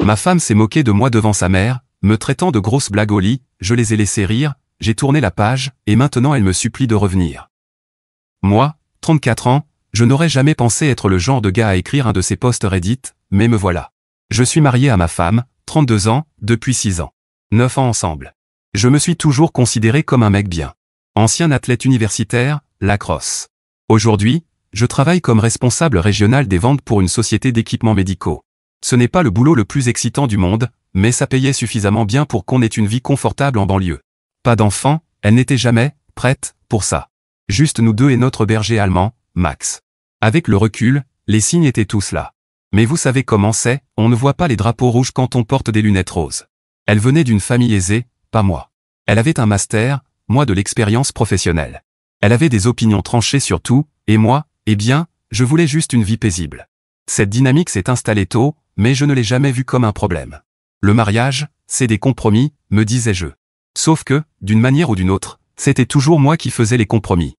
Ma femme s'est moquée de moi devant sa mère, me traitant de grosses blagues au lit, je les ai laissés rire, j'ai tourné la page, et maintenant elle me supplie de revenir. Moi, 34 ans, je n'aurais jamais pensé être le genre de gars à écrire un de ces posts Reddit, mais me voilà. Je suis marié à ma femme, 32 ans, depuis 6 ans. 9 ans ensemble. Je me suis toujours considéré comme un mec bien. Ancien athlète universitaire, lacrosse. Aujourd'hui, je travaille comme responsable régional des ventes pour une société d'équipements médicaux. Ce n'est pas le boulot le plus excitant du monde, mais ça payait suffisamment bien pour qu'on ait une vie confortable en banlieue. Pas d'enfant, elle n'était jamais prête pour ça. Juste nous deux et notre berger allemand, Max. Avec le recul, les signes étaient tous là. Mais vous savez comment c'est, on ne voit pas les drapeaux rouges quand on porte des lunettes roses. Elle venait d'une famille aisée, pas moi. Elle avait un master, moi de l'expérience professionnelle. Elle avait des opinions tranchées sur tout, et moi, eh bien, je voulais juste une vie paisible. Cette dynamique s'est installée tôt, mais je ne l'ai jamais vue comme un problème. Le mariage, c'est des compromis, me disais-je. Sauf que, d'une manière ou d'une autre, c'était toujours moi qui faisais les compromis.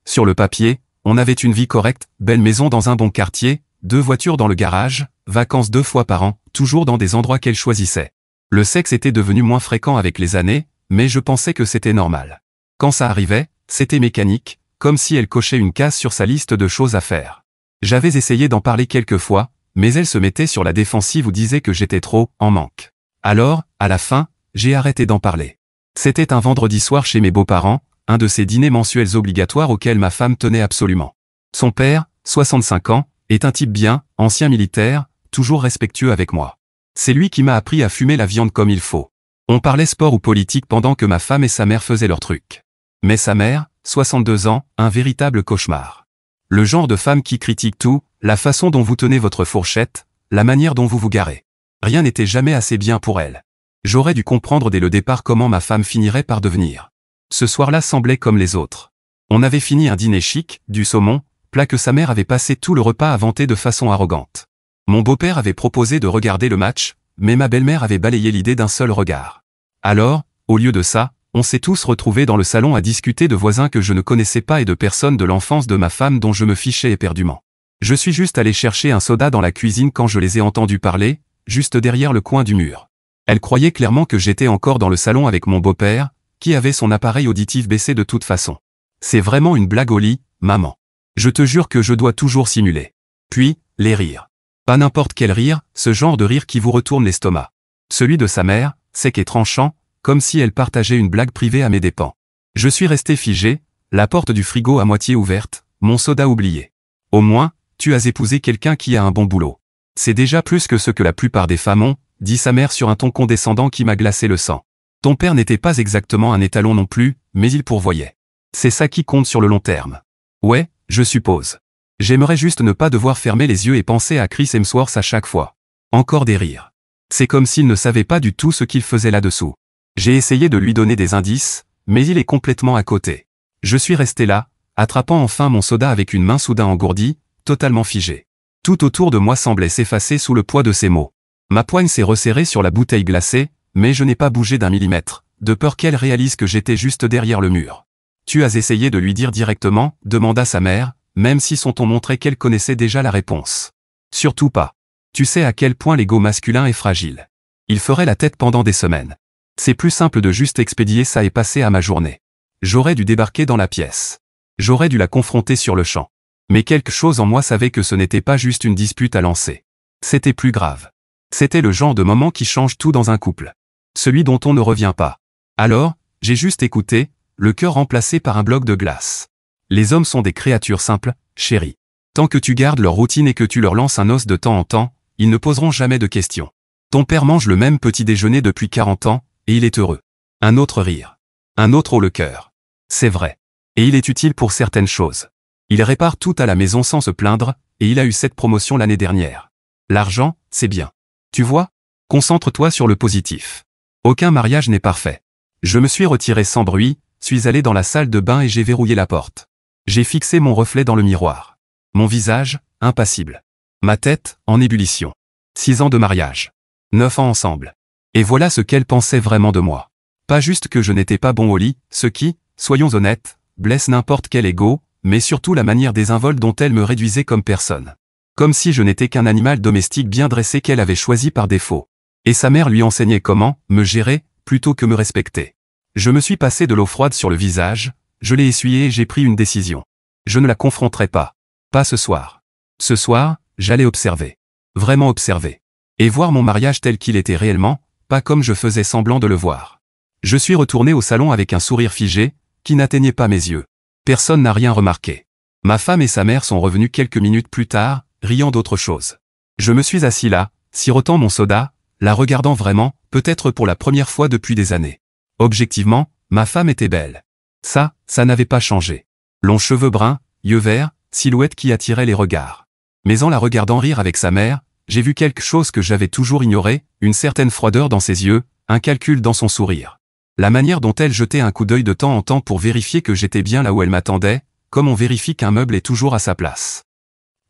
Sur le papier, on avait une vie correcte, belle maison dans un bon quartier, 2 voitures dans le garage, vacances 2 fois par an, toujours dans des endroits qu'elle choisissait. Le sexe était devenu moins fréquent avec les années, mais je pensais que c'était normal. Quand ça arrivait, c'était mécanique, comme si elle cochait une case sur sa liste de choses à faire. J'avais essayé d'en parler quelques fois, mais elle se mettait sur la défensive ou disait que j'étais trop en manque. Alors, à la fin, j'ai arrêté d'en parler. C'était un vendredi soir chez mes beaux-parents, un de ces dîners mensuels obligatoires auxquels ma femme tenait absolument. Son père, 65 ans, est un type bien, ancien militaire, toujours respectueux avec moi. C'est lui qui m'a appris à fumer la viande comme il faut. On parlait sport ou politique pendant que ma femme et sa mère faisaient leur truc. Mais sa mère, 62 ans, un véritable cauchemar. Le genre de femme qui critique tout, la façon dont vous tenez votre fourchette, la manière dont vous vous garez. Rien n'était jamais assez bien pour elle. J'aurais dû comprendre dès le départ comment ma femme finirait par devenir. Ce soir-là semblait comme les autres. On avait fini un dîner chic, du saumon, plat que sa mère avait passé tout le repas à vanter de façon arrogante. Mon beau-père avait proposé de regarder le match, mais ma belle-mère avait balayé l'idée d'un seul regard. Alors, au lieu de ça, on s'est tous retrouvés dans le salon à discuter de voisins que je ne connaissais pas et de personnes de l'enfance de ma femme dont je me fichais éperdument. Je suis juste allé chercher un soda dans la cuisine quand je les ai entendus parler, juste derrière le coin du mur. Elle croyait clairement que j'étais encore dans le salon avec mon beau-père, qui avait son appareil auditif baissé de toute façon. C'est vraiment une blague au lit, maman. Je te jure que je dois toujours simuler. Puis, les rires. Pas n'importe quel rire, ce genre de rire qui vous retourne l'estomac. Celui de sa mère, sec et tranchant, comme si elle partageait une blague privée à mes dépens. Je suis resté figé, la porte du frigo à moitié ouverte, mon soda oublié. Au moins, tu as épousé quelqu'un qui a un bon boulot. C'est déjà plus que ce que la plupart des femmes ont, dit sa mère sur un ton condescendant qui m'a glacé le sang. Ton père n'était pas exactement un étalon non plus, mais il pourvoyait. C'est ça qui compte sur le long terme. Ouais, je suppose. J'aimerais juste ne pas devoir fermer les yeux et penser à Chris Hemsworth à chaque fois. Encore des rires. C'est comme s'il ne savait pas du tout ce qu'il faisait là-dessous. J'ai essayé de lui donner des indices, mais il est complètement à côté. Je suis resté là, attrapant enfin mon soda avec une main soudain engourdie, totalement figée. Tout autour de moi semblait s'effacer sous le poids de ses mots. Ma poigne s'est resserrée sur la bouteille glacée, mais je n'ai pas bougé d'un millimètre, de peur qu'elle réalise que j'étais juste derrière le mur. Tu as essayé de lui dire directement, demanda sa mère, même si son ton montrait qu'elle connaissait déjà la réponse. Surtout pas. Tu sais à quel point l'ego masculin est fragile. Il ferait la tête pendant des semaines. C'est plus simple de juste expédier ça et passer à ma journée. J'aurais dû débarquer dans la pièce. J'aurais dû la confronter sur le champ. Mais quelque chose en moi savait que ce n'était pas juste une dispute à lancer. C'était plus grave. C'était le genre de moment qui change tout dans un couple. Celui dont on ne revient pas. Alors, j'ai juste écouté, le cœur remplacé par un bloc de glace. Les hommes sont des créatures simples, chérie. Tant que tu gardes leur routine et que tu leur lances un os de temps en temps, ils ne poseront jamais de questions. Ton père mange le même petit déjeuner depuis 40 ans, et il est heureux. Un autre rire. Un autre haut le cœur. C'est vrai. Et il est utile pour certaines choses. Il répare tout à la maison sans se plaindre, et il a eu cette promotion l'année dernière. L'argent, c'est bien. Tu vois? Concentre-toi sur le positif. Aucun mariage n'est parfait. Je me suis retiré sans bruit, suis allé dans la salle de bain et j'ai verrouillé la porte. J'ai fixé mon reflet dans le miroir. Mon visage, impassible. Ma tête, en ébullition. 6 ans de mariage. 9 ans ensemble. Et voilà ce qu'elle pensait vraiment de moi. Pas juste que je n'étais pas bon au lit, ce qui, soyons honnêtes, blesse n'importe quel ego, mais surtout la manière désinvolte dont elle me réduisait comme personne. Comme si je n'étais qu'un animal domestique bien dressé qu'elle avait choisi par défaut. Et sa mère lui enseignait comment me gérer, plutôt que me respecter. Je me suis passé de l'eau froide sur le visage, je l'ai essuyé et j'ai pris une décision. Je ne la confronterai pas. Pas ce soir. Ce soir, j'allais observer. Vraiment observer. Et voir mon mariage tel qu'il était réellement, pas comme je faisais semblant de le voir. Je suis retourné au salon avec un sourire figé, qui n'atteignait pas mes yeux. Personne n'a rien remarqué. Ma femme et sa mère sont revenues quelques minutes plus tard, riant d'autre chose. Je me suis assis là, sirotant mon soda, la regardant vraiment, peut-être pour la première fois depuis des années. Objectivement, ma femme était belle. Ça n'avait pas changé. Longs cheveux bruns, yeux verts, silhouette qui attirait les regards. Mais en la regardant rire avec sa mère, j'ai vu quelque chose que j'avais toujours ignoré, une certaine froideur dans ses yeux, un calcul dans son sourire. La manière dont elle jetait un coup d'œil de temps en temps pour vérifier que j'étais bien là où elle m'attendait, comme on vérifie qu'un meuble est toujours à sa place.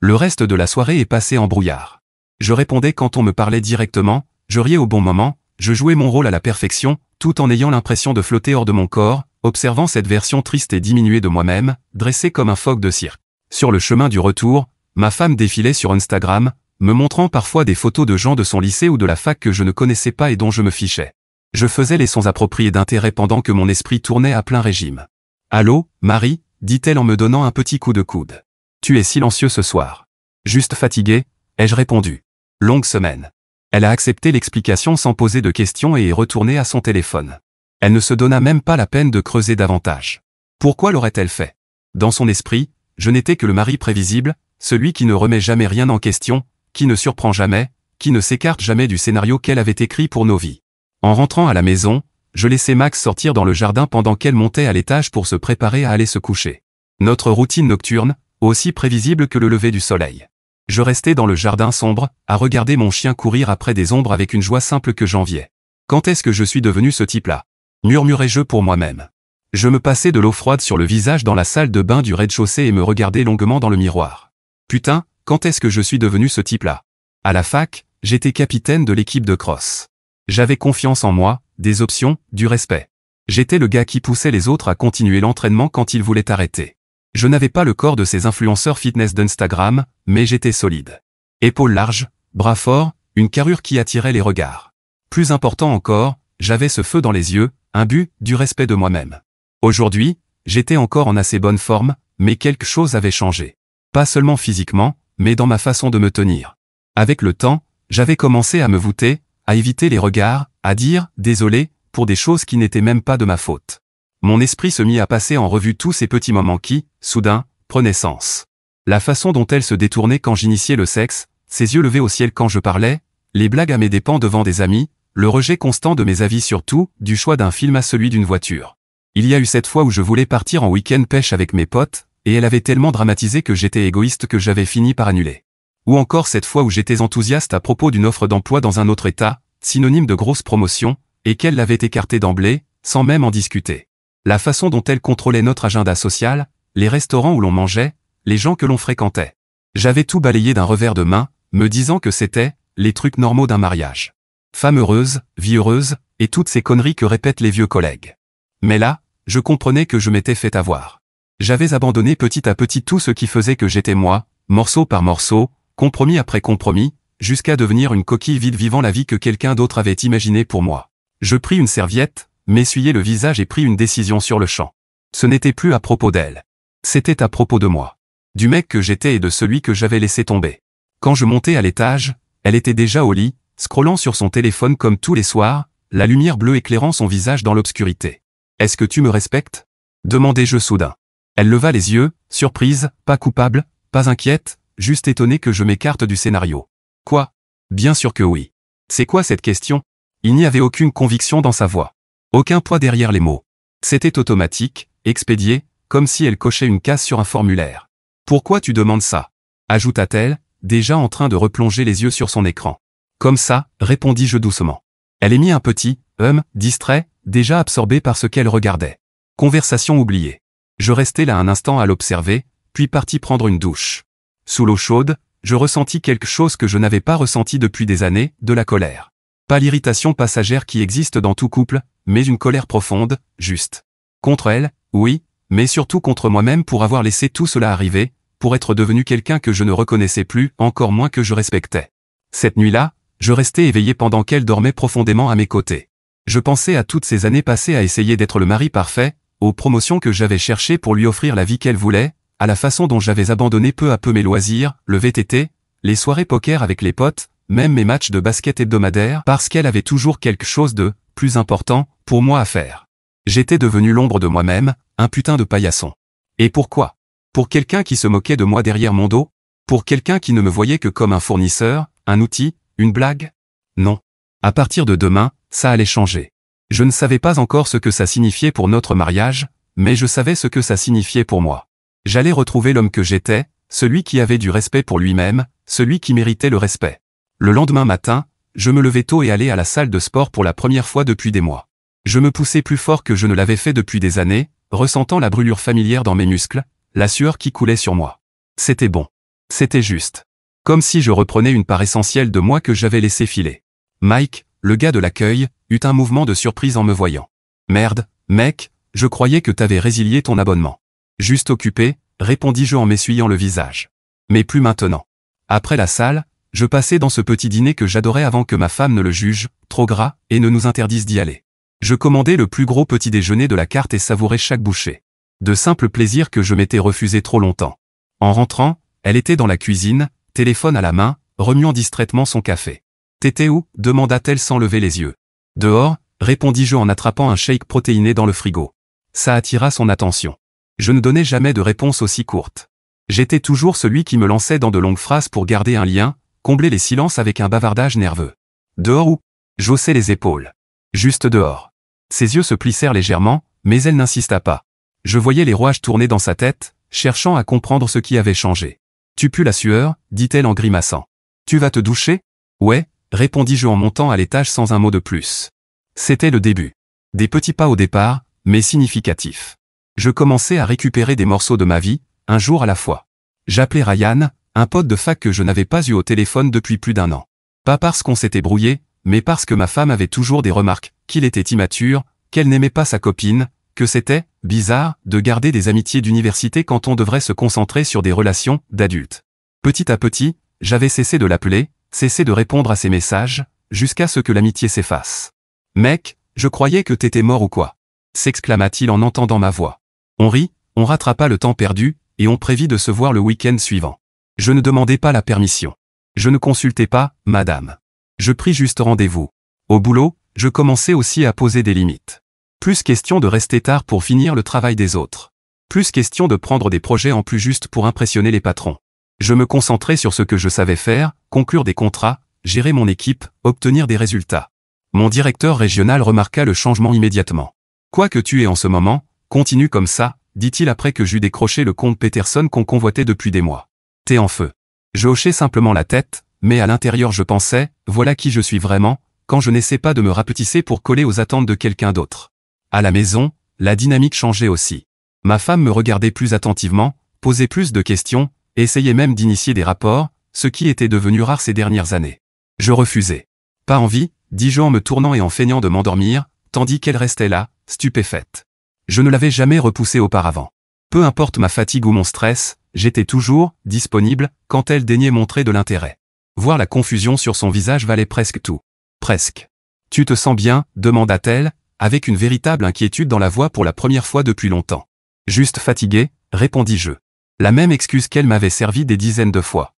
Le reste de la soirée est passé en brouillard. Je répondais quand on me parlait directement, je riais au bon moment, je jouais mon rôle à la perfection, tout en ayant l'impression de flotter hors de mon corps, observant cette version triste et diminuée de moi-même, dressée comme un phoque de cirque. Sur le chemin du retour, ma femme défilait sur Instagram, me montrant parfois des photos de gens de son lycée ou de la fac que je ne connaissais pas et dont je me fichais. Je faisais les sons appropriés d'intérêt pendant que mon esprit tournait à plein régime. « Allô, Marie ?» dit-elle en me donnant un petit coup de coude. « Tu es silencieux ce soir. »« Juste fatigué ?» ai-je répondu. « Longue semaine. » Elle a accepté l'explication sans poser de questions et est retournée à son téléphone. Elle ne se donna même pas la peine de creuser davantage. Pourquoi l'aurait-elle fait? Dans son esprit, je n'étais que le mari prévisible, celui qui ne remet jamais rien en question, qui ne surprend jamais, qui ne s'écarte jamais du scénario qu'elle avait écrit pour nos vies. En rentrant à la maison, je laissais Max sortir dans le jardin pendant qu'elle montait à l'étage pour se préparer à aller se coucher. Notre routine nocturne, aussi prévisible que le lever du soleil. Je restais dans le jardin sombre, à regarder mon chien courir après des ombres avec une joie simple que j'enviais. Quand est-ce que je suis devenu ce type-là? Murmurais-je pour moi-même. Je me passais de l'eau froide sur le visage dans la salle de bain du rez-de-chaussée et me regardais longuement dans le miroir. Putain, quand est-ce que je suis devenu ce type-là? À la fac, j'étais capitaine de l'équipe de cross. J'avais confiance en moi, des options, du respect. J'étais le gars qui poussait les autres à continuer l'entraînement quand ils voulaient arrêter. Je n'avais pas le corps de ces influenceurs fitness d'Instagram, mais j'étais solide. Épaules larges, bras forts, une carrure qui attirait les regards. Plus important encore, j'avais ce feu dans les yeux, un but, du respect de moi-même. Aujourd'hui, j'étais encore en assez bonne forme, mais quelque chose avait changé. Pas seulement physiquement, mais dans ma façon de me tenir. Avec le temps, j'avais commencé à me voûter, à éviter les regards, à dire « désolé » pour des choses qui n'étaient même pas de ma faute. Mon esprit se mit à passer en revue tous ces petits moments qui, soudain, prenaient sens. La façon dont elle se détournait quand j'initiais le sexe, ses yeux levés au ciel quand je parlais, les blagues à mes dépens devant des amis, le rejet constant de mes avis sur tout, du choix d'un film à celui d'une voiture. Il y a eu cette fois où je voulais partir en week-end pêche avec mes potes, et elle avait tellement dramatisé que j'étais égoïste que j'avais fini par annuler. Ou encore cette fois où j'étais enthousiaste à propos d'une offre d'emploi dans un autre état, synonyme de grosse promotion, et qu'elle l'avait écartée d'emblée, sans même en discuter. La façon dont elle contrôlait notre agenda social, les restaurants où l'on mangeait, les gens que l'on fréquentait. J'avais tout balayé d'un revers de main, me disant que c'était les trucs normaux d'un mariage. Femme heureuse, vie heureuse, et toutes ces conneries que répètent les vieux collègues. Mais là, je comprenais que je m'étais fait avoir. J'avais abandonné petit à petit tout ce qui faisait que j'étais moi, morceau par morceau, compromis après compromis, jusqu'à devenir une coquille vide vivant la vie que quelqu'un d'autre avait imaginée pour moi. Je pris une serviette, m'essuyai le visage et pris une décision sur le champ. Ce n'était plus à propos d'elle. C'était à propos de moi. Du mec que j'étais et de celui que j'avais laissé tomber. Quand je montais à l'étage, elle était déjà au lit, scrollant sur son téléphone comme tous les soirs, la lumière bleue éclairant son visage dans l'obscurité. « Est-ce que tu me respectes ?» demandai-je soudain. Elle leva les yeux, surprise, pas coupable, pas inquiète, juste étonnée que je m'écarte du scénario. « Quoi ? Bien sûr que oui. C'est quoi cette question ?» Il n'y avait aucune conviction dans sa voix. Aucun poids derrière les mots. C'était automatique, expédié, comme si elle cochait une case sur un formulaire. « Pourquoi tu demandes ça ?» ajouta-t-elle, déjà en train de replonger les yeux sur son écran. « Comme ça, répondis-je doucement. » Elle émit un petit « distrait, déjà absorbé par ce qu'elle regardait. Conversation oubliée. Je restai là un instant à l'observer, puis partis prendre une douche. Sous l'eau chaude, je ressentis quelque chose que je n'avais pas ressenti depuis des années, de la colère. Pas l'irritation passagère qui existe dans tout couple, mais une colère profonde, juste. Contre elle, oui, mais surtout contre moi-même pour avoir laissé tout cela arriver, pour être devenu quelqu'un que je ne reconnaissais plus, encore moins que je respectais. Cette nuit-là, Je restais éveillé pendant qu'elle dormait profondément à mes côtés. Je pensais à toutes ces années passées à essayer d'être le mari parfait, aux promotions que j'avais cherchées pour lui offrir la vie qu'elle voulait, à la façon dont j'avais abandonné peu à peu mes loisirs, le VTT, les soirées poker avec les potes, même mes matchs de basket hebdomadaires, parce qu'elle avait toujours quelque chose de plus important pour moi à faire. J'étais devenu l'ombre de moi-même, un putain de paillasson. Et pourquoi? Pour quelqu'un qui se moquait de moi derrière mon dos? Pour quelqu'un qui ne me voyait que comme un fournisseur, un outil, une blague? Non. À partir de demain, ça allait changer. Je ne savais pas encore ce que ça signifiait pour notre mariage, mais je savais ce que ça signifiait pour moi. J'allais retrouver l'homme que j'étais, celui qui avait du respect pour lui-même, celui qui méritait le respect. Le lendemain matin, je me levais tôt et allais à la salle de sport pour la première fois depuis des mois. Je me poussais plus fort que je ne l'avais fait depuis des années, ressentant la brûlure familière dans mes muscles, la sueur qui coulait sur moi. C'était bon. C'était juste. Comme si je reprenais une part essentielle de moi que j'avais laissé filer. Mike, le gars de l'accueil, eut un mouvement de surprise en me voyant. Merde, mec, je croyais que t'avais résilié ton abonnement. Juste occupé, répondis-je en m'essuyant le visage. Mais plus maintenant. Après la salle, je passais dans ce petit dîner que j'adorais avant que ma femme ne le juge, trop gras, et ne nous interdise d'y aller. Je commandais le plus gros petit déjeuner de la carte et savourais chaque bouchée. De simples plaisirs que je m'étais refusé trop longtemps. En rentrant, elle était dans la cuisine, téléphone à la main, remuant distraitement son café. « T'étais où » demanda-t-elle sans lever les yeux. « Dehors » répondis-je en attrapant un shake protéiné dans le frigo. Ça attira son attention. Je ne donnais jamais de réponse aussi courte. J'étais toujours celui qui me lançait dans de longues phrases pour garder un lien, combler les silences avec un bavardage nerveux. « Dehors où » J'haussai les épaules. « Juste dehors. » Ses yeux se plissèrent légèrement, mais elle n'insista pas. Je voyais les rouages tourner dans sa tête, cherchant à comprendre ce qui avait changé. « Tu pues la sueur » dit-elle en grimaçant. « Tu vas te doucher » « Ouais » répondis-je en montant à l'étage sans un mot de plus. C'était le début. Des petits pas au départ, mais significatifs. Je commençais à récupérer des morceaux de ma vie, un jour à la fois. J'appelais Ryan, un pote de fac que je n'avais pas eu au téléphone depuis plus d'1 an. Pas parce qu'on s'était brouillé, mais parce que ma femme avait toujours des remarques, qu'il était immature, qu'elle n'aimait pas sa copine, que c'était bizarre de garder des amitiés d'université quand on devrait se concentrer sur des relations d'adultes. Petit à petit, j'avais cessé de l'appeler, cessé de répondre à ses messages, jusqu'à ce que l'amitié s'efface. « Mec, je croyais que t'étais mort ou quoi » s'exclama-t-il en entendant ma voix. On rit, on rattrapa le temps perdu, et on prévit de se voir le week-end suivant. Je ne demandais pas la permission. Je ne consultais pas, madame. Je pris juste rendez-vous. Au boulot, je commençais aussi à poser des limites. Plus question de rester tard pour finir le travail des autres. Plus question de prendre des projets en plus juste pour impressionner les patrons. Je me concentrais sur ce que je savais faire, conclure des contrats, gérer mon équipe, obtenir des résultats. Mon directeur régional remarqua le changement immédiatement. « Quoi que tu es en ce moment, continue comme ça », dit-il après que j'eus décroché le compte Peterson qu'on convoitait depuis des mois. « T'es en feu. » Je hochais simplement la tête, mais à l'intérieur je pensais, voilà qui je suis vraiment, quand je n'essaie pas de me rapetisser pour coller aux attentes de quelqu'un d'autre. À la maison, la dynamique changeait aussi. Ma femme me regardait plus attentivement, posait plus de questions, essayait même d'initier des rapports, ce qui était devenu rare ces dernières années. Je refusais. Pas envie, dis-je en me tournant et en feignant de m'endormir, tandis qu'elle restait là, stupéfaite. Je ne l'avais jamais repoussée auparavant. Peu importe ma fatigue ou mon stress, j'étais toujours disponible quand elle daignait montrer de l'intérêt. Voir la confusion sur son visage valait presque tout. Presque. « Tu te sens bien » demanda-t-elle, avec une véritable inquiétude dans la voix pour la première fois depuis longtemps. « Juste fatigué » répondis-je. La même excuse qu'elle m'avait servi des dizaines de fois.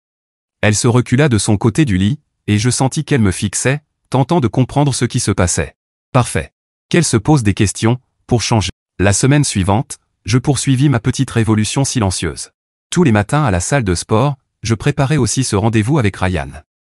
Elle se recula de son côté du lit, et je sentis qu'elle me fixait, tentant de comprendre ce qui se passait. Parfait. Qu'elle se pose des questions, pour changer. La semaine suivante, je poursuivis ma petite révolution silencieuse. Tous les matins à la salle de sport, je préparais aussi ce rendez-vous avec Ryan.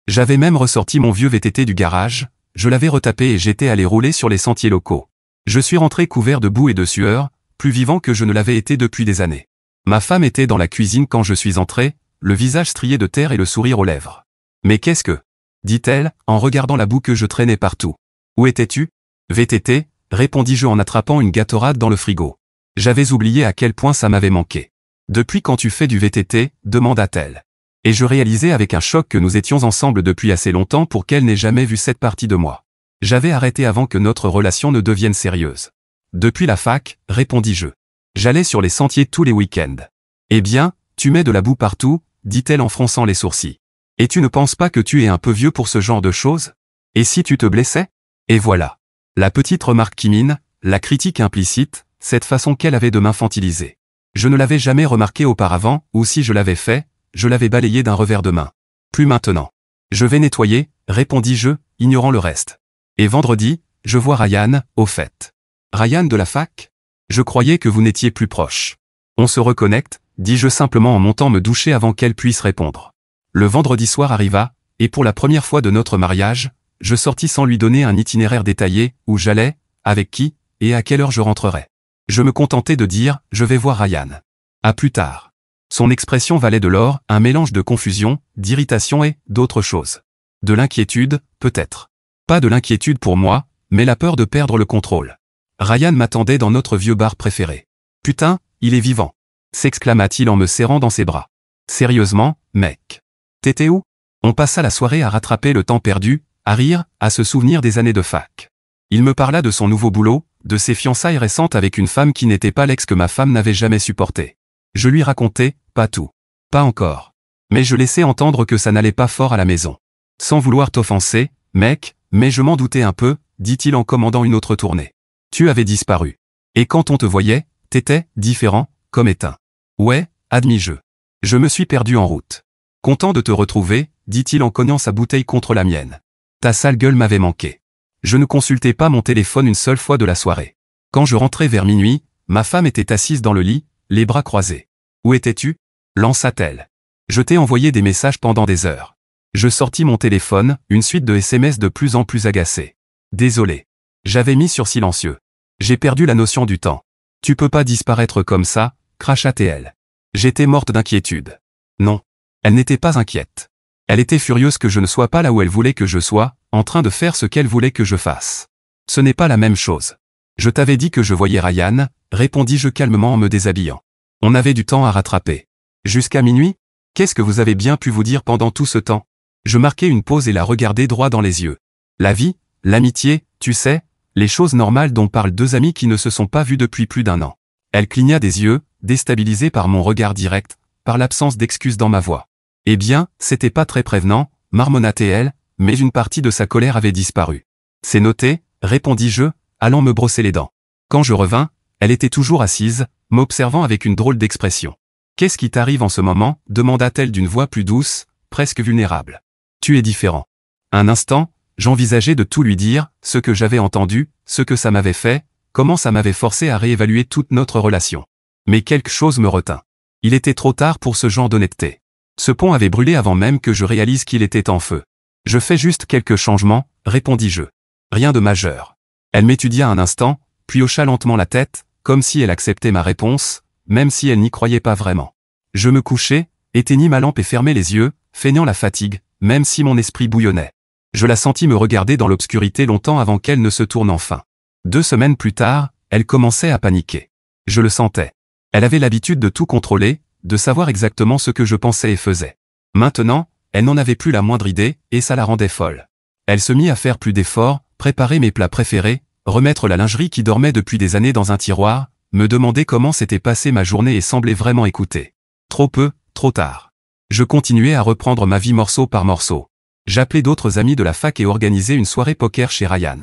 J'avais même ressorti mon vieux VTT du garage, je l'avais retapé et j'étais allé rouler sur les sentiers locaux. Je suis rentré couvert de boue et de sueur, plus vivant que je ne l'avais été depuis des années. Ma femme était dans la cuisine quand je suis entré, le visage strié de terre et le sourire aux lèvres. « Mais qu'est-ce que » dit-elle, en regardant la boue que je traînais partout. « Où étais-tu » ? « VTT » répondis-je en attrapant une Gatorade dans le frigo. J'avais oublié à quel point ça m'avait manqué. « Depuis quand tu fais du VTT » demanda-t-elle. Et je réalisais avec un choc que nous étions ensemble depuis assez longtemps pour qu'elle n'ait jamais vu cette partie de moi. J'avais arrêté avant que notre relation ne devienne sérieuse. « Depuis la fac » répondis-je. J'allais sur les sentiers tous les week-ends. « Eh bien, tu mets de la boue partout » dit-elle en fronçant les sourcils. Et tu ne penses pas que tu es un peu vieux pour ce genre de choses? Et si tu te blessais? Et voilà. La petite remarque qui mine, la critique implicite, cette façon qu'elle avait de m'infantiliser. Je ne l'avais jamais remarqué auparavant, ou si je l'avais fait, je l'avais balayé d'un revers de main. Plus maintenant. Je vais nettoyer, répondis-je, ignorant le reste. Et vendredi, je vois Ryan, au fait. Ryan de la fac? Je croyais que vous n'étiez plus proche. On se reconnecte, dis-je simplement en montant me doucher avant qu'elle puisse répondre. Le vendredi soir arriva, et pour la première fois de notre mariage, je sortis sans lui donner un itinéraire détaillé, où j'allais, avec qui, et à quelle heure je rentrerais. Je me contentais de dire, je vais voir Ryan. À plus tard. Son expression valait de l'or, un mélange de confusion, d'irritation et d'autre chose. De l'inquiétude, peut-être. Pas de l'inquiétude pour moi, mais la peur de perdre le contrôle. Ryan m'attendait dans notre vieux bar préféré. Putain, il est vivant, s'exclama-t-il en me serrant dans ses bras. Sérieusement, mec. T'étais où? On passa la soirée à rattraper le temps perdu, à rire, à se souvenir des années de fac. Il me parla de son nouveau boulot, de ses fiançailles récentes avec une femme qui n'était pas l'ex que ma femme n'avait jamais supporté. Je lui racontais, pas tout. Pas encore. Mais je laissais entendre que ça n'allait pas fort à la maison. Sans vouloir t'offenser, mec, mais je m'en doutais un peu, dit-il en commandant une autre tournée. Tu avais disparu. Et quand on te voyait, t'étais différent, comme éteint. Ouais, admis-je. Je me suis perdu en route. Content de te retrouver, dit-il en cognant sa bouteille contre la mienne. Ta sale gueule m'avait manqué. Je ne consultais pas mon téléphone une seule fois de la soirée. Quand je rentrais vers minuit, ma femme était assise dans le lit, les bras croisés. Où étais-tu? Lança-t-elle. Je t'ai envoyé des messages pendant des heures. Je sortis mon téléphone, une suite de SMS de plus en plus agacés. Désolé. J'avais mis sur silencieux. J'ai perdu la notion du temps. Tu peux pas disparaître comme ça, cracha-t-elle. J'étais morte d'inquiétude. Non. Elle n'était pas inquiète. Elle était furieuse que je ne sois pas là où elle voulait que je sois, en train de faire ce qu'elle voulait que je fasse. Ce n'est pas la même chose. Je t'avais dit que je voyais Ryan, répondis-je calmement en me déshabillant. On avait du temps à rattraper. Jusqu'à minuit? Qu'est-ce que vous avez bien pu vous dire pendant tout ce temps? Je marquai une pause et la regardai droit dans les yeux. La vie, l'amitié, tu sais, les choses normales dont parlent deux amis qui ne se sont pas vus depuis plus d'un an. Elle cligna des yeux, déstabilisée par mon regard direct, par l'absence d'excuses dans ma voix. Eh bien, c'était pas très prévenant, marmonna-t-elle, mais une partie de sa colère avait disparu. C'est noté, répondis-je, allant me brosser les dents. Quand je revins, elle était toujours assise, m'observant avec une drôle d'expression. Qu'est-ce qui t'arrive en ce moment? Demanda-t-elle d'une voix plus douce, presque vulnérable. Tu es différent. Un instant, j'envisageais de tout lui dire, ce que j'avais entendu, ce que ça m'avait fait, comment ça m'avait forcé à réévaluer toute notre relation. Mais quelque chose me retint. Il était trop tard pour ce genre d'honnêteté. Ce pont avait brûlé avant même que je réalise qu'il était en feu. Je fais juste quelques changements, répondis-je. Rien de majeur. Elle m'étudia un instant, puis hocha lentement la tête, comme si elle acceptait ma réponse, même si elle n'y croyait pas vraiment. Je me couchai, éteignis ma lampe et fermai les yeux, feignant la fatigue, même si mon esprit bouillonnait. Je la sentis me regarder dans l'obscurité longtemps avant qu'elle ne se tourne enfin. 2 semaines plus tard, elle commençait à paniquer. Je le sentais. Elle avait l'habitude de tout contrôler, de savoir exactement ce que je pensais et faisais. Maintenant, elle n'en avait plus la moindre idée, et ça la rendait folle. Elle se mit à faire plus d'efforts, préparer mes plats préférés, remettre la lingerie qui dormait depuis des années dans un tiroir, me demander comment s'était passée ma journée et semblait vraiment écouter. Trop peu, trop tard. Je continuais à reprendre ma vie morceau par morceau. J'appelais d'autres amis de la fac et organisais une soirée poker chez Ryan.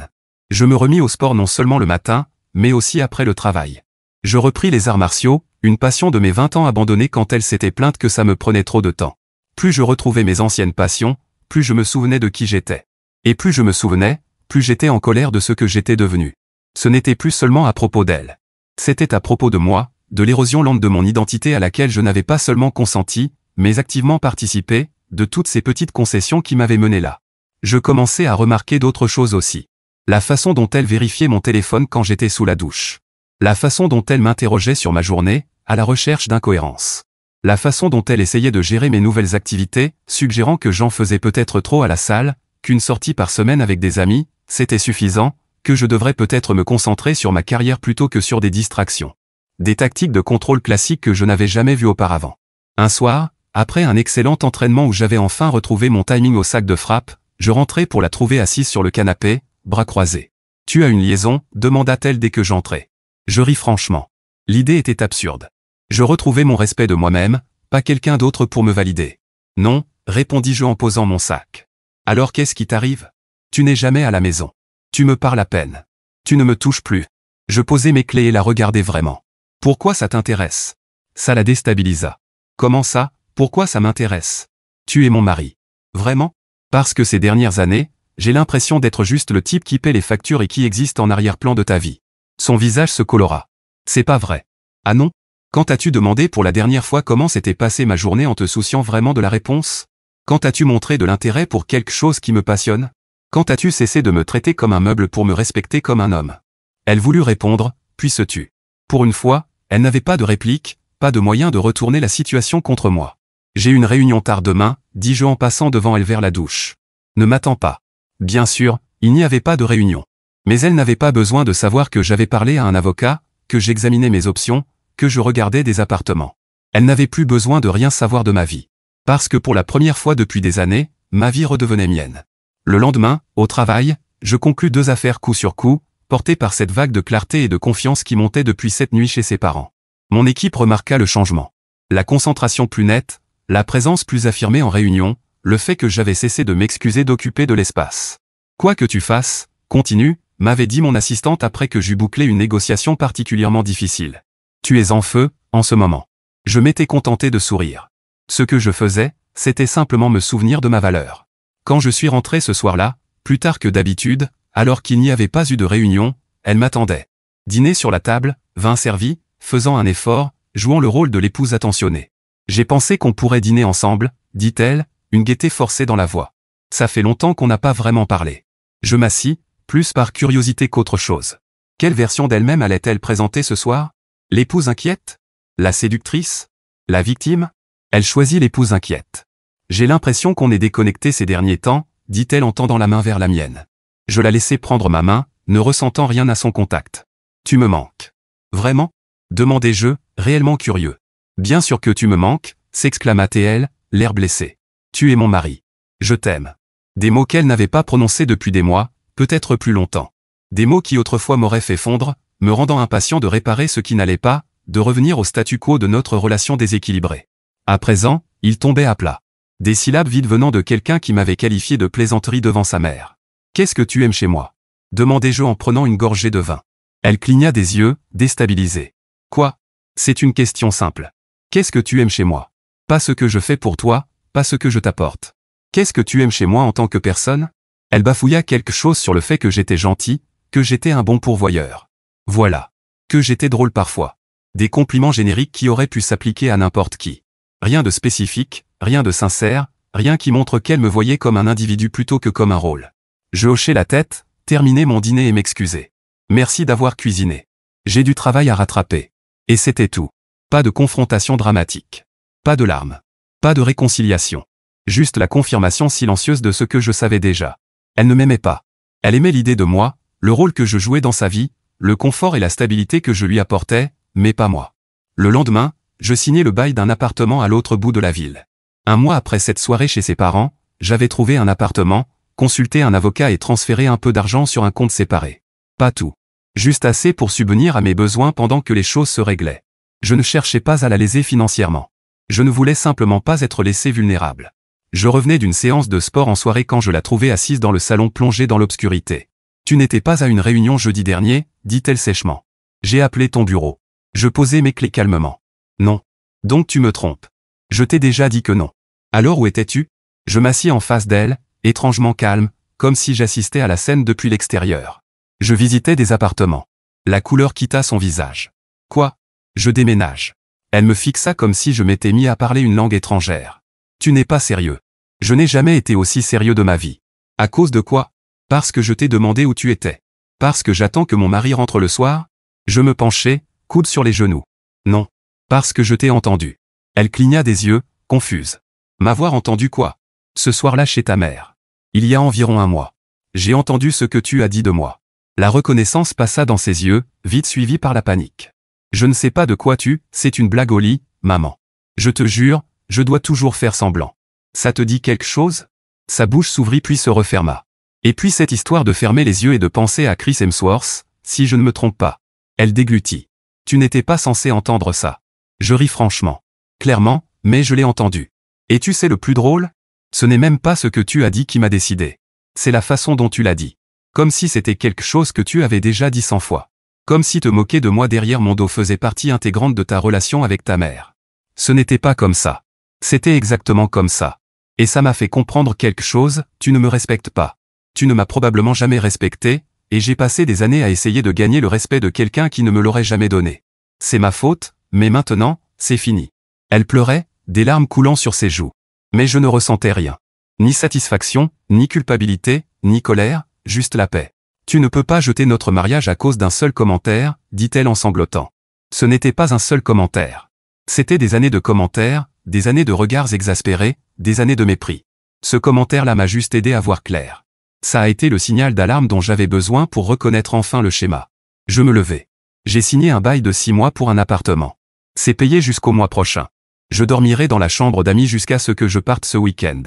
Je me remis au sport non seulement le matin, mais aussi après le travail. Je repris les arts martiaux, une passion de mes 20 ans abandonnée quand elle s'était plainte que ça me prenait trop de temps. Plus je retrouvais mes anciennes passions, plus je me souvenais de qui j'étais. Et plus je me souvenais, plus j'étais en colère de ce que j'étais devenu. Ce n'était plus seulement à propos d'elle. C'était à propos de moi, de l'érosion lente de mon identité à laquelle je n'avais pas seulement consenti, mais activement participé, de toutes ces petites concessions qui m'avaient mené là. Je commençais à remarquer d'autres choses aussi. La façon dont elle vérifiait mon téléphone quand j'étais sous la douche. La façon dont elle m'interrogeait sur ma journée, à la recherche d'incohérences. La façon dont elle essayait de gérer mes nouvelles activités, suggérant que j'en faisais peut-être trop à la salle, qu'une sortie par semaine avec des amis, c'était suffisant, que je devrais peut-être me concentrer sur ma carrière plutôt que sur des distractions. Des tactiques de contrôle classiques que je n'avais jamais vues auparavant. Un soir, après un excellent entraînement où j'avais enfin retrouvé mon timing au sac de frappe, je rentrai pour la trouver assise sur le canapé, bras croisés. « Tu as une liaison ?» demanda-t-elle dès que j'entrai. Je ris franchement. L'idée était absurde. Je retrouvais mon respect de moi-même, pas quelqu'un d'autre pour me valider. Non, répondis-je en posant mon sac. Alors qu'est-ce qui t'arrive? Tu n'es jamais à la maison. Tu me parles à peine. Tu ne me touches plus. Je posai mes clés et la regardai vraiment. Pourquoi ça t'intéresse? Ça la déstabilisa. Comment ça, pourquoi ça m'intéresse? Tu es mon mari. Vraiment? Parce que ces dernières années, j'ai l'impression d'être juste le type qui paie les factures et qui existe en arrière-plan de ta vie. Son visage se colora. C'est pas vrai. Ah non? Quand as-tu demandé pour la dernière fois comment s'était passée ma journée en te souciant vraiment de la réponse? Quand as-tu montré de l'intérêt pour quelque chose qui me passionne? Quand as-tu cessé de me traiter comme un meuble pour me respecter comme un homme? Elle voulut répondre, puis se tut. Pour une fois, elle n'avait pas de réplique, pas de moyen de retourner la situation contre moi. J'ai une réunion tard demain, dis-je en passant devant elle vers la douche. Ne m'attends pas. Bien sûr, il n'y avait pas de réunion. Mais elle n'avait pas besoin de savoir que j'avais parlé à un avocat, que j'examinais mes options, que je regardais des appartements. Elle n'avait plus besoin de rien savoir de ma vie. Parce que pour la première fois depuis des années, ma vie redevenait mienne. Le lendemain, au travail, je conclus 2 affaires coup sur coup, portées par cette vague de clarté et de confiance qui montait depuis cette nuit chez ses parents. Mon équipe remarqua le changement. La concentration plus nette, la présence plus affirmée en réunion, le fait que j'avais cessé de m'excuser d'occuper de l'espace. Quoi que tu fasses, continue, m'avait dit mon assistante après que j'eus bouclé une négociation particulièrement difficile. Tu es en feu, en ce moment. Je m'étais contenté de sourire. Ce que je faisais, c'était simplement me souvenir de ma valeur. Quand je suis rentré ce soir-là, plus tard que d'habitude, alors qu'il n'y avait pas eu de réunion, elle m'attendait. Dîner sur la table, vin servi, faisant un effort, jouant le rôle de l'épouse attentionnée. J'ai pensé qu'on pourrait dîner ensemble, dit-elle, une gaieté forcée dans la voix. Ça fait longtemps qu'on n'a pas vraiment parlé. Je m'assis, plus par curiosité qu'autre chose. Quelle version d'elle-même allait-elle présenter ce soir? L'épouse inquiète? La séductrice? La victime? Elle choisit l'épouse inquiète. J'ai l'impression qu'on est déconnecté ces derniers temps, dit-elle en tendant la main vers la mienne. Je la laissai prendre ma main, ne ressentant rien à son contact. Tu me manques. Vraiment? Demandai-je, réellement curieux. Bien sûr que tu me manques, s'exclama-t-elle, l'air blessé. Tu es mon mari. Je t'aime. Des mots qu'elle n'avait pas prononcés depuis des mois, peut-être plus longtemps. Des mots qui autrefois m'auraient fait fondre, me rendant impatient de réparer ce qui n'allait pas, de revenir au statu quo de notre relation déséquilibrée. À présent, il tombait à plat. Des syllabes vides venant de quelqu'un qui m'avait qualifié de plaisanterie devant sa mère. Qu'est-ce que tu aimes chez moi? Demandai-je en prenant une gorgée de vin. Elle cligna des yeux, déstabilisée. Quoi? C'est une question simple. Qu'est-ce que tu aimes chez moi? Pas ce que je fais pour toi, pas ce que je t'apporte. Qu'est-ce que tu aimes chez moi en tant que personne? Elle bafouilla quelque chose sur le fait que j'étais gentil, que j'étais un bon pourvoyeur. Voilà. Que j'étais drôle parfois. Des compliments génériques qui auraient pu s'appliquer à n'importe qui. Rien de spécifique, rien de sincère, rien qui montre qu'elle me voyait comme un individu plutôt que comme un rôle. Je hochai la tête, terminai mon dîner et m'excusai. Merci d'avoir cuisiné. J'ai du travail à rattraper. Et c'était tout. Pas de confrontation dramatique. Pas de larmes. Pas de réconciliation. Juste la confirmation silencieuse de ce que je savais déjà. Elle ne m'aimait pas. Elle aimait l'idée de moi, le rôle que je jouais dans sa vie, le confort et la stabilité que je lui apportais, mais pas moi. Le lendemain, je signai le bail d'un appartement à l'autre bout de la ville. Un mois après cette soirée chez ses parents, j'avais trouvé un appartement, consulté un avocat et transféré un peu d'argent sur un compte séparé. Pas tout. Juste assez pour subvenir à mes besoins pendant que les choses se réglaient. Je ne cherchais pas à la léser financièrement. Je ne voulais simplement pas être laissé vulnérable. Je revenais d'une séance de sport en soirée quand je la trouvai assise dans le salon plongée dans l'obscurité. Tu n'étais pas à une réunion jeudi dernier, dit-elle sèchement. J'ai appelé ton bureau. Je posai mes clés calmement. Non. Donc tu me trompes. Je t'ai déjà dit que non. Alors où étais-tu? Je m'assis en face d'elle, étrangement calme, comme si j'assistais à la scène depuis l'extérieur. Je visitais des appartements. La couleur quitta son visage. Quoi? Je déménage. Elle me fixa comme si je m'étais mis à parler une langue étrangère. Tu n'es pas sérieux. Je n'ai jamais été aussi sérieux de ma vie. À cause de quoi? Parce que je t'ai demandé où tu étais. Parce que j'attends que mon mari rentre le soir? Je me penchai, coude sur les genoux. Non. Parce que je t'ai entendu. Elle cligna des yeux, confuse. M'avoir entendu quoi? Ce soir-là chez ta mère. Il y a environ un mois. J'ai entendu ce que tu as dit de moi. La reconnaissance passa dans ses yeux, vite suivie par la panique. Je ne sais pas de quoi c'est une blague au lit, maman. Je te jure, je dois toujours faire semblant. Ça te dit quelque chose? Sa bouche s'ouvrit puis se referma. Et puis cette histoire de fermer les yeux et de penser à Chris Hemsworth, si je ne me trompe pas. Elle déglutit. Tu n'étais pas censé entendre ça. Je ris franchement. Clairement, mais je l'ai entendu. Et tu sais le plus drôle? Ce n'est même pas ce que tu as dit qui m'a décidé. C'est la façon dont tu l'as dit. Comme si c'était quelque chose que tu avais déjà dit 100 fois. Comme si te moquer de moi derrière mon dos faisait partie intégrante de ta relation avec ta mère. Ce n'était pas comme ça. C'était exactement comme ça. Et ça m'a fait comprendre quelque chose, tu ne me respectes pas. Tu ne m'as probablement jamais respecté, et j'ai passé des années à essayer de gagner le respect de quelqu'un qui ne me l'aurait jamais donné. C'est ma faute, mais maintenant, c'est fini. Elle pleurait, des larmes coulant sur ses joues. Mais je ne ressentais rien. Ni satisfaction, ni culpabilité, ni colère, juste la paix. Tu ne peux pas jeter notre mariage à cause d'un seul commentaire, dit-elle en sanglotant. Ce n'était pas un seul commentaire. C'était des années de commentaires, des années de regards exaspérés, des années de mépris. Ce commentaire-là m'a juste aidé à voir clair. Ça a été le signal d'alarme dont j'avais besoin pour reconnaître enfin le schéma. Je me levai. J'ai signé un bail de 6 mois pour un appartement. C'est payé jusqu'au mois prochain. Je dormirai dans la chambre d'amis jusqu'à ce que je parte ce week-end.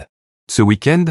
Ce week-end?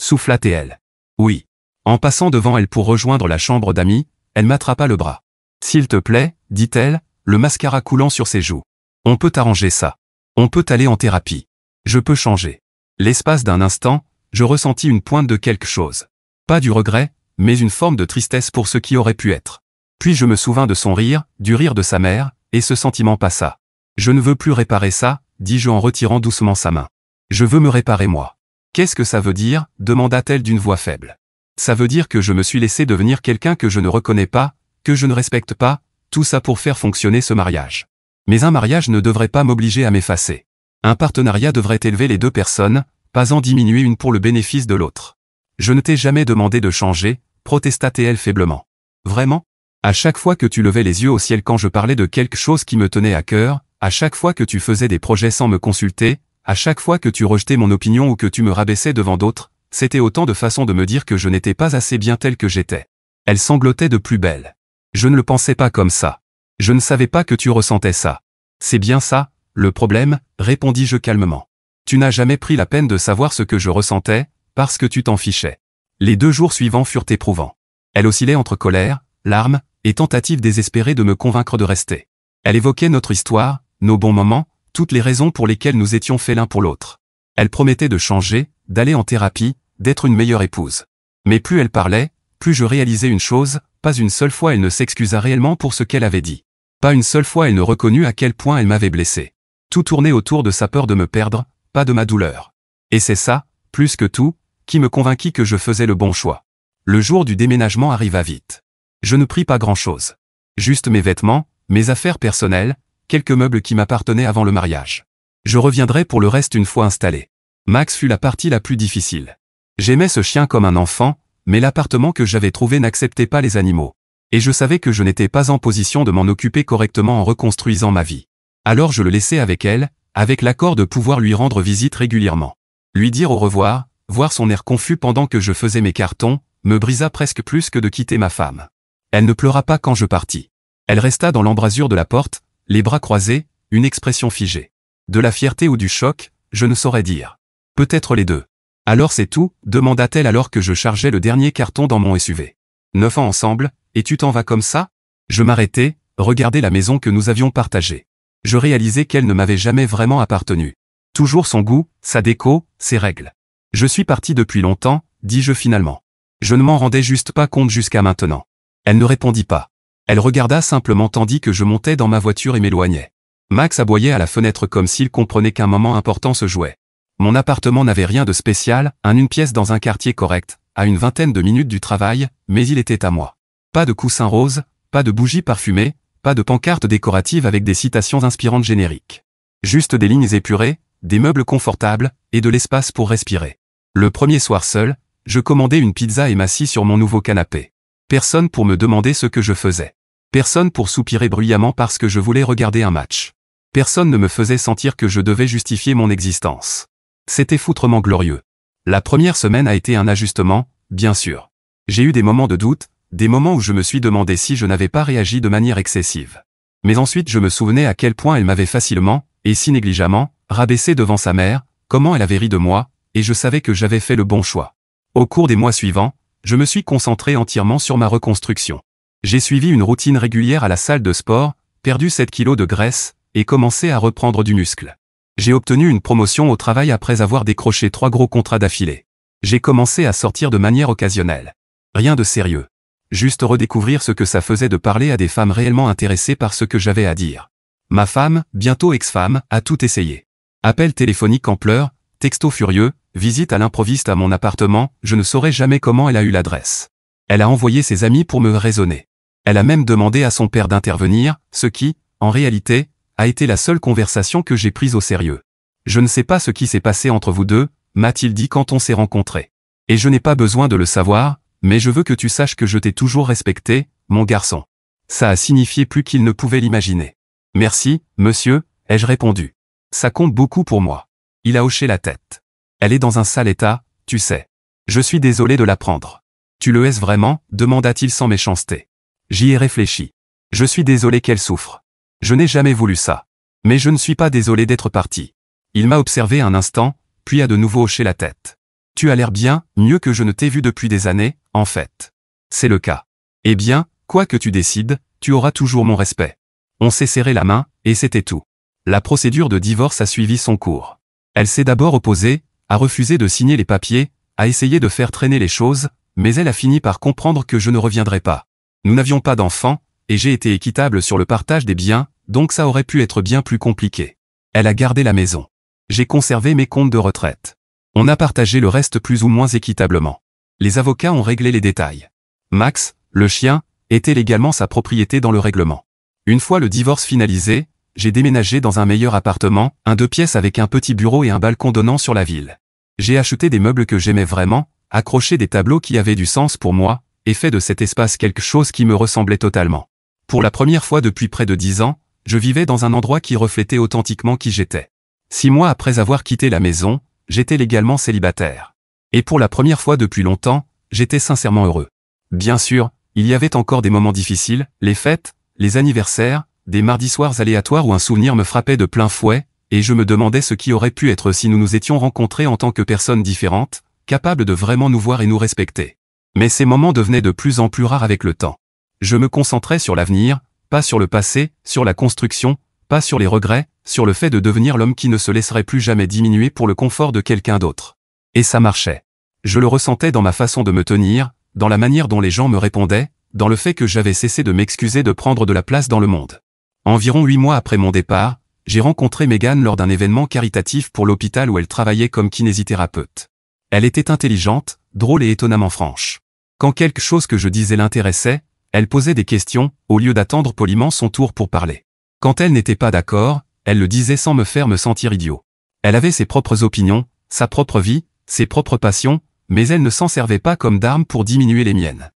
Souffla-t-elle. Oui. En passant devant elle pour rejoindre la chambre d'amis, elle m'attrapa le bras. S'il te plaît, dit-elle, le mascara coulant sur ses joues. On peut arranger ça. On peut aller en thérapie. Je peux changer. L'espace d'un instant, je ressentis une pointe de quelque chose. Pas du regret, mais une forme de tristesse pour ce qui aurait pu être. Puis je me souvins de son rire, du rire de sa mère, et ce sentiment passa. Je ne veux plus réparer ça, dis-je en retirant doucement sa main. Je veux me réparer moi. Qu'est-ce que ça veut dire, demanda-t-elle d'une voix faible. Ça veut dire que je me suis laissé devenir quelqu'un que je ne reconnais pas, que je ne respecte pas, tout ça pour faire fonctionner ce mariage. Mais un mariage ne devrait pas m'obliger à m'effacer. Un partenariat devrait élever les deux personnes, pas en diminuer une pour le bénéfice de l'autre. Je ne t'ai jamais demandé de changer, protesta-t-elle faiblement. Vraiment? À chaque fois que tu levais les yeux au ciel quand je parlais de quelque chose qui me tenait à cœur, à chaque fois que tu faisais des projets sans me consulter, à chaque fois que tu rejetais mon opinion ou que tu me rabaissais devant d'autres, c'était autant de façons de me dire que je n'étais pas assez bien tel que j'étais. Elle sanglotait de plus belle. Je ne le pensais pas comme ça. Je ne savais pas que tu ressentais ça. C'est bien ça, le problème, répondis-je calmement. Tu n'as jamais pris la peine de savoir ce que je ressentais, parce que tu t'en fichais. Les 2 jours suivants furent éprouvants. Elle oscillait entre colère, larmes, et tentative désespérée de me convaincre de rester. Elle évoquait notre histoire, nos bons moments, toutes les raisons pour lesquelles nous étions faits l'un pour l'autre. Elle promettait de changer, d'aller en thérapie, d'être une meilleure épouse. Mais plus elle parlait, plus je réalisais une chose, pas une seule fois elle ne s'excusa réellement pour ce qu'elle avait dit. Pas une seule fois elle ne reconnut à quel point elle m'avait blessé. Tout tournait autour de sa peur de me perdre, pas de ma douleur. Et c'est ça, plus que tout, qui me convainquit que je faisais le bon choix. Le jour du déménagement arriva vite. Je ne pris pas grand-chose. Juste mes vêtements, mes affaires personnelles, quelques meubles qui m'appartenaient avant le mariage. Je reviendrai pour le reste une fois installé. Max fut la partie la plus difficile. J'aimais ce chien comme un enfant, mais l'appartement que j'avais trouvé n'acceptait pas les animaux. Et je savais que je n'étais pas en position de m'en occuper correctement en reconstruisant ma vie. Alors je le laissais avec elle, avec l'accord de pouvoir lui rendre visite régulièrement. Lui dire au revoir, voir son air confus pendant que je faisais mes cartons, me brisa presque plus que de quitter ma femme. Elle ne pleura pas quand je partis. Elle resta dans l'embrasure de la porte, les bras croisés, une expression figée. De la fierté ou du choc, je ne saurais dire. Peut-être les deux. Alors c'est tout, demanda-t-elle alors que je chargeais le dernier carton dans mon SUV. 9 ans ensemble, et tu t'en vas comme ça? Je m'arrêtai, regardais la maison que nous avions partagée. Je réalisais qu'elle ne m'avait jamais vraiment appartenu. Toujours son goût, sa déco, ses règles. Je suis parti depuis longtemps, dis-je finalement. Je ne m'en rendais juste pas compte jusqu'à maintenant. Elle ne répondit pas. Elle regarda simplement tandis que je montais dans ma voiture et m'éloignais. Max aboyait à la fenêtre comme s'il comprenait qu'un moment important se jouait. Mon appartement n'avait rien de spécial, une pièce dans un quartier correct, à une 20aine de minutes du travail, mais il était à moi. Pas de coussin rose, pas de bougies parfumées, pas de pancartes décoratives avec des citations inspirantes génériques. Juste des lignes épurées, des meubles confortables, et de l'espace pour respirer. Le premier soir seul, je commandai une pizza et m'assis sur mon nouveau canapé. Personne pour me demander ce que je faisais. Personne pour soupirer bruyamment parce que je voulais regarder un match. Personne ne me faisait sentir que je devais justifier mon existence. C'était foutrement glorieux. La première semaine a été un ajustement, bien sûr. J'ai eu des moments de doute, des moments où je me suis demandé si je n'avais pas réagi de manière excessive. Mais ensuite je me souvenais à quel point elle m'avait facilement, et si négligemment, rabaissé devant sa mère, comment elle avait ri de moi, et je savais que j'avais fait le bon choix. Au cours des mois suivants, je me suis concentré entièrement sur ma reconstruction. J'ai suivi une routine régulière à la salle de sport, perdu 7 kilos de graisse, et commencé à reprendre du muscle. J'ai obtenu une promotion au travail après avoir décroché 3 gros contrats d'affilée. J'ai commencé à sortir de manière occasionnelle. Rien de sérieux. Juste redécouvrir ce que ça faisait de parler à des femmes réellement intéressées par ce que j'avais à dire. Ma femme, bientôt ex-femme, a tout essayé. Appel téléphonique en pleurs, texto furieux, visite à l'improviste à mon appartement, je ne saurais jamais comment elle a eu l'adresse. Elle a envoyé ses amis pour me raisonner. Elle a même demandé à son père d'intervenir, ce qui, en réalité, a été la seule conversation que j'ai prise au sérieux. Je ne sais pas ce qui s'est passé entre vous deux, m'a-t-il dit quand on s'est rencontrés. Et je n'ai pas besoin de le savoir, mais je veux que tu saches que je t'ai toujours respecté, mon garçon. Ça a signifié plus qu'il ne pouvait l'imaginer. Merci, monsieur, ai-je répondu. Ça compte beaucoup pour moi. Il a hoché la tête. Elle est dans un sale état, tu sais. Je suis désolé de l'apprendre. Tu le hais vraiment, demanda-t-il sans méchanceté. J'y ai réfléchi. Je suis désolé qu'elle souffre. Je n'ai jamais voulu ça. Mais je ne suis pas désolé d'être parti. Il m'a observé un instant, puis a de nouveau hoché la tête. Tu as l'air bien, mieux que je ne t'ai vu depuis des années, en fait. C'est le cas. Eh bien, quoi que tu décides, tu auras toujours mon respect. On s'est serré la main, et c'était tout. La procédure de divorce a suivi son cours. Elle s'est d'abord opposée, a refusé de signer les papiers, a essayé de faire traîner les choses, mais elle a fini par comprendre que je ne reviendrai pas. Nous n'avions pas d'enfants, et j'ai été équitable sur le partage des biens, donc ça aurait pu être bien plus compliqué. Elle a gardé la maison. J'ai conservé mes comptes de retraite. On a partagé le reste plus ou moins équitablement. Les avocats ont réglé les détails. Max, le chien, était légalement sa propriété dans le règlement. Une fois le divorce finalisé, j'ai déménagé dans un meilleur appartement, un 2 pièces avec un petit bureau et un balcon donnant sur la ville. J'ai acheté des meubles que j'aimais vraiment, accroché des tableaux qui avaient du sens pour moi, et fait de cet espace quelque chose qui me ressemblait totalement. Pour la première fois depuis près de 10 ans, je vivais dans un endroit qui reflétait authentiquement qui j'étais. 6 mois après avoir quitté la maison, j'étais légalement célibataire. Et pour la première fois depuis longtemps, j'étais sincèrement heureux. Bien sûr, il y avait encore des moments difficiles, les fêtes, les anniversaires, des mardis soirs aléatoires où un souvenir me frappait de plein fouet, et je me demandais ce qui aurait pu être si nous nous étions rencontrés en tant que personnes différentes, capables de vraiment nous voir et nous respecter. Mais ces moments devenaient de plus en plus rares avec le temps. Je me concentrais sur l'avenir, pas sur le passé, sur la construction, pas sur les regrets, sur le fait de devenir l'homme qui ne se laisserait plus jamais diminuer pour le confort de quelqu'un d'autre. Et ça marchait. Je le ressentais dans ma façon de me tenir, dans la manière dont les gens me répondaient, dans le fait que j'avais cessé de m'excuser de prendre de la place dans le monde. Environ 8 mois après mon départ, j'ai rencontré Megan lors d'un événement caritatif pour l'hôpital où elle travaillait comme kinésithérapeute. Elle était intelligente, drôle et étonnamment franche. Quand quelque chose que je disais l'intéressait, elle posait des questions, au lieu d'attendre poliment son tour pour parler. Quand elle n'était pas d'accord, elle le disait sans me faire me sentir idiot. Elle avait ses propres opinions, sa propre vie, ses propres passions, mais elle ne s'en servait pas comme d'arme pour diminuer les miennes.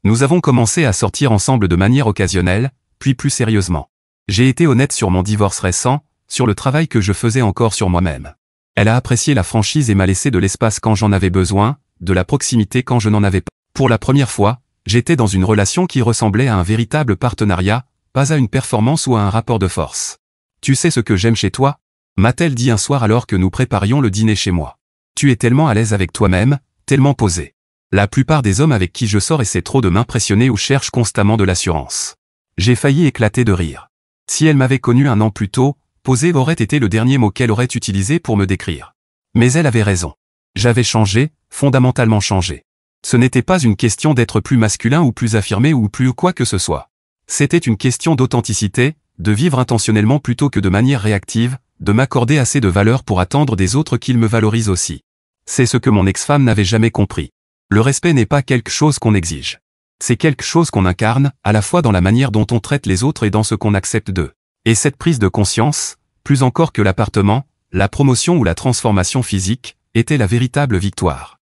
Nous avons commencé à sortir ensemble de manière occasionnelle, puis plus sérieusement. J'ai été honnête sur mon divorce récent, sur le travail que je faisais encore sur moi-même. Elle a apprécié la franchise et m'a laissé de l'espace quand j'en avais besoin, de la proximité quand je n'en avais pas. Pour la première fois, j'étais dans une relation qui ressemblait à un véritable partenariat, pas à une performance ou à un rapport de force. Tu sais ce que j'aime chez toi ? M'a-t-elle dit un soir alors que nous préparions le dîner chez moi. Tu es tellement à l'aise avec toi-même, tellement posé. La plupart des hommes avec qui je sors essaient trop de m'impressionner ou cherchent constamment de l'assurance. J'ai failli éclater de rire. Si elle m'avait connu un an plus tôt, posé aurait été le dernier mot qu'elle aurait utilisé pour me décrire. Mais elle avait raison. J'avais changé, fondamentalement changé. Ce n'était pas une question d'être plus masculin ou plus affirmé ou plus quoi que ce soit. C'était une question d'authenticité, de vivre intentionnellement plutôt que de manière réactive, de m'accorder assez de valeur pour attendre des autres qu'ils me valorisent aussi. C'est ce que mon ex-femme n'avait jamais compris. Le respect n'est pas quelque chose qu'on exige. C'est quelque chose qu'on incarne, à la fois dans la manière dont on traite les autres et dans ce qu'on accepte d'eux. Et cette prise de conscience, plus encore que l'appartement, la promotion ou la transformation physique, était la véritable victoire.